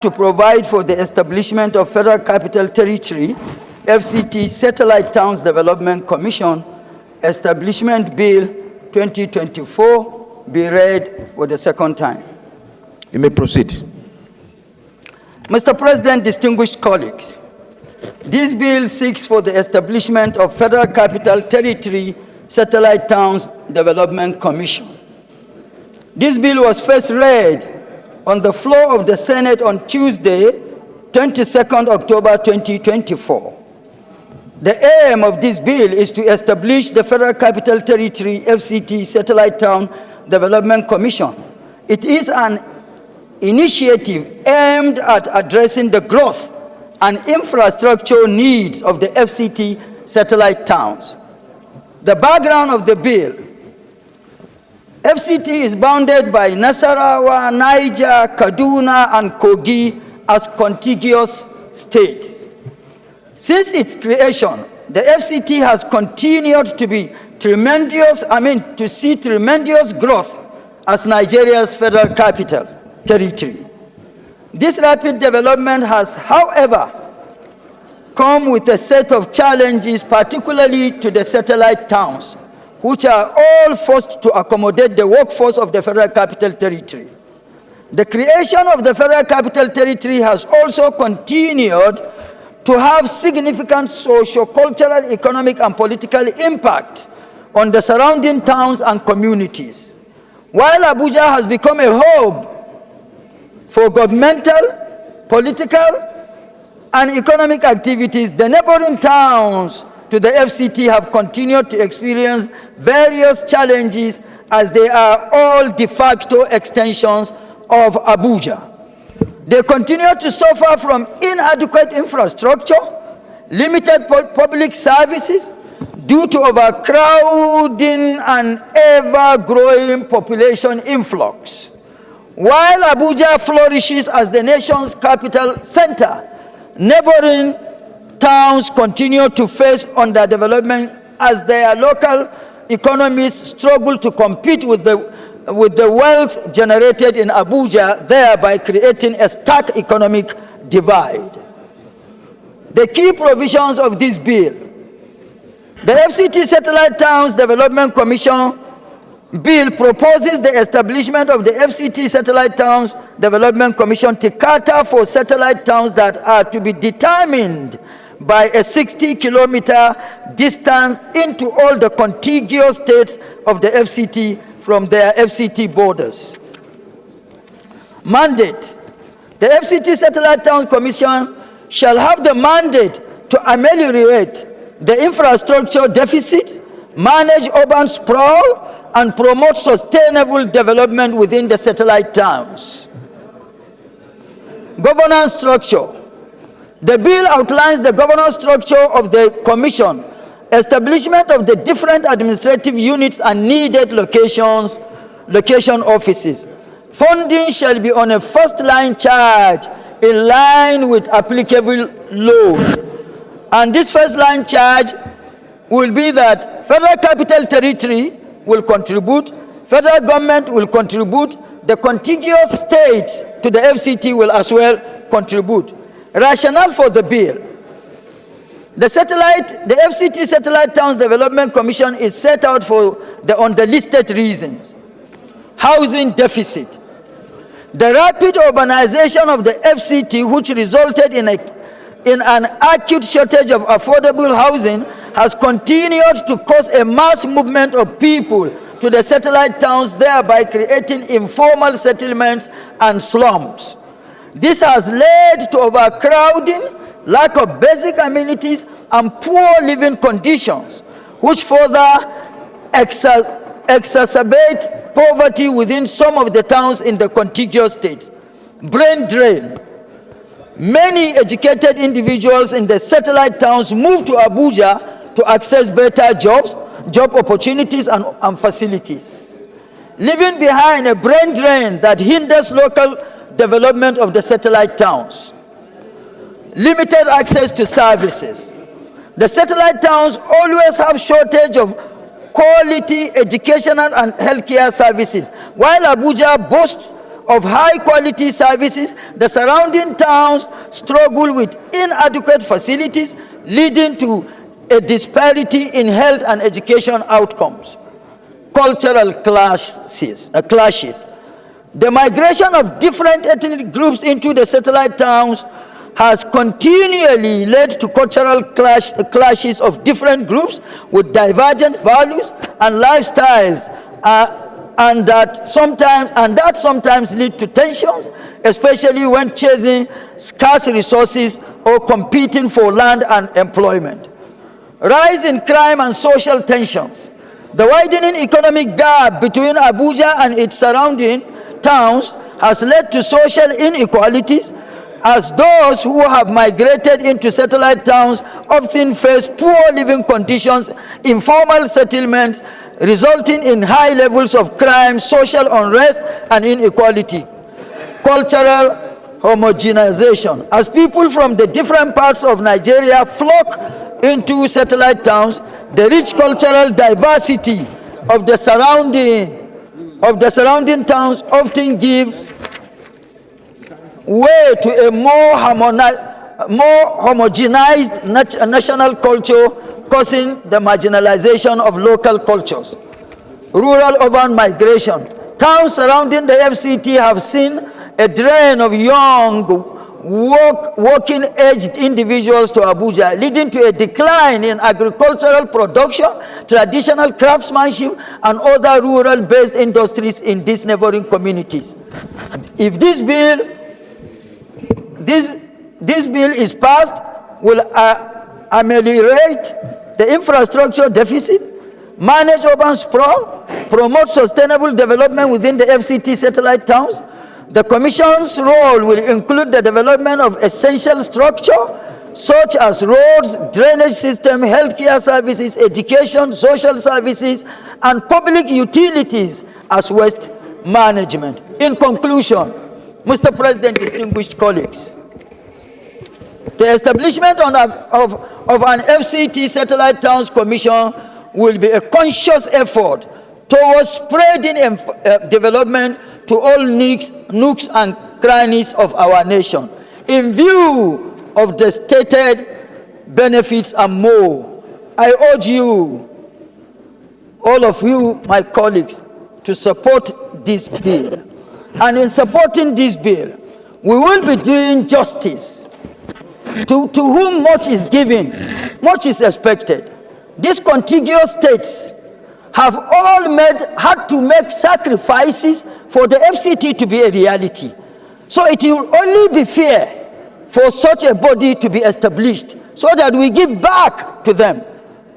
to provide for the establishment of Federal Capital Territory, FCT Satellite Towns Development Commission, Establishment Bill 2024, be read for the second time. You may proceed. Mr. President, distinguished colleagues, this bill seeks for the establishment of Federal Capital Territory Satellite Towns Development Commission. This bill was first read on the floor of the Senate on Tuesday, 22nd October 2024. The aim of this bill is to establish the Federal Capital Territory FCT Satellite Town Development Commission. It is an initiative aimed at addressing the growth and infrastructure needs of the FCT satellite towns. The background of the bill: FCT is bounded by Nasarawa, Niger, Kaduna, and Kogi as contiguous states. Since its creation, the FCT has continued to see tremendous growth as Nigeria's federal capital territory. This rapid development has, however, come with a set of challenges, particularly to the satellite towns, which are all forced to accommodate the workforce of the Federal Capital Territory. The creation of the Federal Capital Territory has also continued to have significant socio-cultural, economic, and political impact on the surrounding towns and communities. While Abuja has become a hub for governmental, political, and economic activities, the neighboring towns to the FCT have continued to experience various challenges as they are all de facto extensions of Abuja. They continue to suffer from inadequate infrastructure, limited public services due to overcrowding and ever-growing population influx. While Abuja flourishes as the nation's capital center, neighboring towns continue to face underdevelopment as their local economies struggle to compete with the wealth generated in Abuja, thereby creating a stark economic divide. The key provisions of this bill: the FCT Satellite Towns Development Commission bill proposes the establishment of the FCT Satellite Towns Development Commission to cater for satellite towns that are to be determined by a 60-kilometer distance into all the contiguous states of the FCT from their FCT borders. Mandate: the FCT Satellite Towns Commission shall have the mandate to ameliorate the infrastructure deficit, manage urban sprawl, and promote sustainable development within the satellite towns. Governance structure: the bill outlines the governance structure of the commission, establishment of the different administrative units and needed location offices. Funding shall be on a first-line charge in line with applicable laws. And this first-line charge will be that Federal Capital Territory will contribute, federal government will contribute, the contiguous states to the FCT will as well contribute. Rationale for the bill: the FCT Satellite Towns Development Commission is set out for the underlisted reasons. Housing deficit: the rapid urbanization of the FCT, which resulted in an acute shortage of affordable housing, has continued to cause a mass movement of people to the satellite towns, thereby creating informal settlements and slums. This has led to overcrowding, lack of basic amenities, and poor living conditions, which further exacerbate poverty within some of the towns in the contiguous states. Brain drain: many educated individuals in the satellite towns move to Abuja to access better jobs, job opportunities, and facilities, leaving behind a brain drain that hinders local development of the satellite towns. Limited access to services: the satellite towns always have shortage of quality educational and healthcare services, while Abuja boasts of high-quality services, the surrounding towns struggle with inadequate facilities, leading to a disparity in health and education outcomes. Cultural clashes. The migration of different ethnic groups into the satellite towns has continually led to cultural clashes of different groups with divergent values and lifestyles, and that sometimes lead to tensions, especially when chasing scarce resources or competing for land and employment. Rise in crime and social tensions. The widening economic gap between Abuja and its surrounding towns has led to social inequalities, as those who have migrated into satellite towns often face poor living conditions, informal settlements, resulting in high levels of crime, social unrest, and inequality. Cultural homogenization. As people from the different parts of Nigeria flock into satellite towns, the rich cultural diversity of the surrounding towns often gives way to a more homogenized national culture, causing the marginalization of local cultures. Rural-urban migration. Towns surrounding the FCT have seen a drain of young, working-aged individuals to Abuja, leading to a decline in agricultural production, traditional craftsmanship, and other rural-based industries in these neighboring communities. If this bill is passed, will ameliorate the infrastructure deficit, manage urban sprawl, promote sustainable development within the FCT satellite towns. The Commission's role will include the development of essential structure such as roads, drainage system, healthcare services, education, social services, and public utilities as waste management. In conclusion, Mr. President, distinguished colleagues, the establishment of an FCT Satellite Towns Commission will be a conscious effort towards spreading development to all nooks and crannies of our nation, in view of the stated benefits and more. I urge you, all of you, my colleagues, to support this bill. And in supporting this bill, we will be doing justice to whom much is given, much is expected. These contiguous states have all had to make sacrifices for the FCT to be a reality. So it will only be fair for such a body to be established so that we give back to them.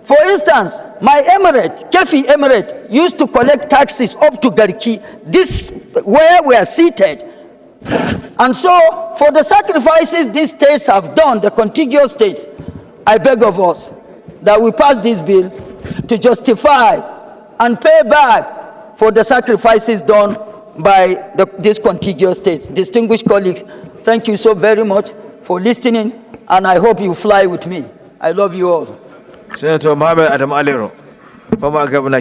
For instance, my emirate, Kefi Emirate, used to collect taxes up to Garki, this where we are seated. And so, for the sacrifices these states have done, the contiguous states, I beg of us that we pass this bill to justify and pay back for the sacrifices done by these contiguous states. Distinguished colleagues, thank you so very much for listening, and I hope you fly with me. I love you all. Senator Mohammed Adam Alero, former governor.